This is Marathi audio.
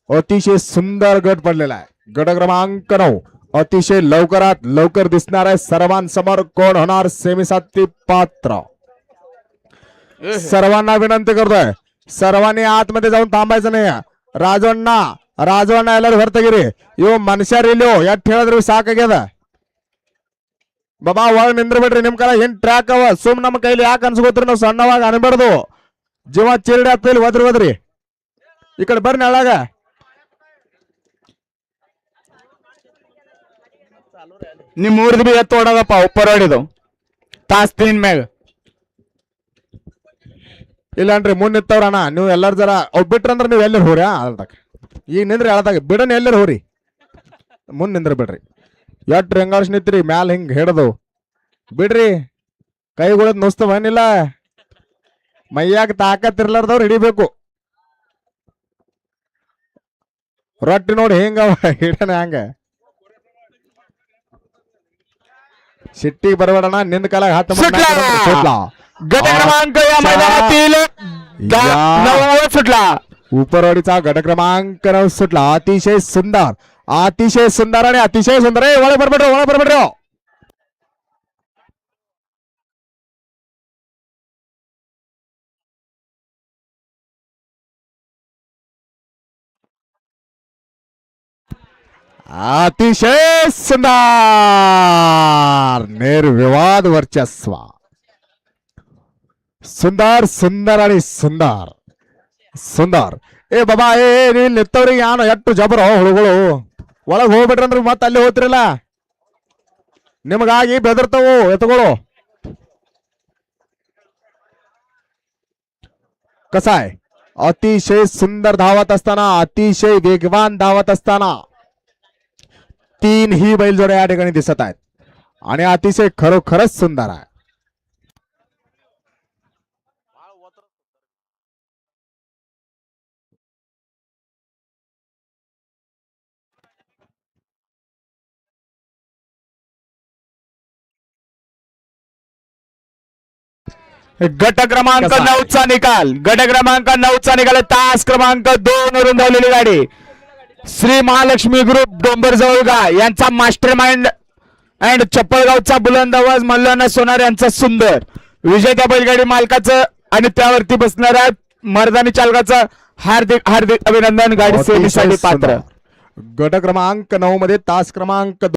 अतिशय सुंदर गट पडलेला आहे. गट क्रमांक 9 अतिशय लवकरात लवकर दिसणार आहे. सर्वांसमोर कोण होणार सेमीसाठी पात्र. सर्वांना विनंती करतोय, सर्वांनी आतमध्ये जाऊन थांबायचं नाही. राजवण्णा ಎಲ್ಲರೂ ಹೊರತಗಿರಿ. ಇವು ಮನುಷ್ಯರಿಲ್ಲೋ ಎಟ್ ಹೇಳಿದ್ರು ಸಾಕಾಗ್ಯದ. ಬಾಬಾ ಒಳಗೆ ನಿಂದ್ರಬೇಡ್ರಿ. ನಿಮ್ ಕಡೆ ಏನ್ ಟ್ರ್ಯಾಕ್ ಅವ ಸುಮ್ ನಮ್ಮ ಕೈಲಿ ಯಾಕೆ ಅನ್ಸ್ಕೋತ್ರಿ. ನಾವು ಸಣ್ಣವಾಗಿ ಅನ್ಬಾರ್ದು. ಜೀವ ಚಿರಡಿ ಆಗ್ತೈಲಿ ಒದ್ರಿ ಈ ಕಡೆ ಬರ್ರಿ ನೆಳಾಗ. ನಿಮ್ಮ ಊರ್ದು ಬಿ ಎತ್ತು ಓಡೋದಪ್ಪ ಉಪ್ಪರ್ ಹೊಡಿದು ತಾಸ್ 3 ಮ್ಯಾಗ. ಇಲ್ಲನ್ರಿ ಮುಂದ್ ನಿಂತವ್ರಣ್ಣ ನೀವು ಎಲ್ಲಾರ ಜರ ಅವ್ ಬಿಟ್ರಂದ್ರ ನೀವು ಎಲ್ಲರೂ ಹೋರಿ ಅಲ್ದಾಗ ಈಗ ನಿಂದ್ರಿ ಅಳದಾಗ ಬಿಡನ್ ಎಲ್ಲರೂ ಹೋರಿ ಮುಂದ್ ನಿಂದ್ರ ಬಿಡ್ರಿ. ಎಟ್ ರೆಂಗಾಡ್ಸ್ ನಿಂತ್ರಿ ಮ್ಯಾಲ ಹಿಂಗ್ ಹಿಡ್ದು ಬಿಡ್ರಿ. ಕೈಗಳದ್ ನುಸ್ತವನಿಲ್ಲ ಮೈಯಾಗ ತಾಕತ್ ಇರ್ಲಾರ್ದವ್ರು ಹಿಡಿಬೇಕು. ರೊಟ್ಟಿ ನೋಡಿ ಹೆಂಗವ ಹಿಡನ ಹಂಗ शिट्टी बरोबर निंद काला हात गट क्रमांक या मैदानातील 9 सुटला. उपरवाडीचा गट क्रमांक 9 सुटला. अतिशय सुंदर आणि अतिशय सुंदर आहे. वळ बरोबर अतिशय सुंदर निर्विवाद वर्चस्व. सुंदर आणि सुंदर ए बाबा ಏ ನೀನ್ ನಿತ್ತವ್ರಿಗೆ ಯಾನು ಎಷ್ಟು ಜಬರ ಹುಳುಗಳು ಒಳಗೆ ಹೋಗ್ಬಿಟ್ರಂದ್ರೆ ಮತ್ತೆ ಅಲ್ಲಿ ಹೋಗ್ತಿರಲ್ಲ ನಿಮಗಾಗಿ ಬೆದರ್ತಾವು ಎತ್ತುಗಳು. कसा आहे अतिशय सुंदर धावत असताना अतिशय वेगवान धावत असताना 3 ही बैलजोड्या या ठिकाणी दिसत आहेत आणि अतिशय खरोखरच सुंदर आहे. गट क्रमांक 9चा निकाल. गट क्रमांक 9चा निकाल. तास क्रमांक 2 वरून धावलेली गाडी श्री महालक्ष्मी ग्रुप डोंबरजवळगा यांचा मास्टर माइंड अँड चप्पळगावचा बुलंद आवाज मल्हार सोनार यांचा सुंदर. विजेत्या बैलगाडी मालकाचं आणि त्यावरती बसणाऱ्या मर्दानी चालकाचं हार्दिक अभिनंदन. गाडी सेवेसाठी पात्र. गट क्रमांक 9 मध्ये तास क्रमांक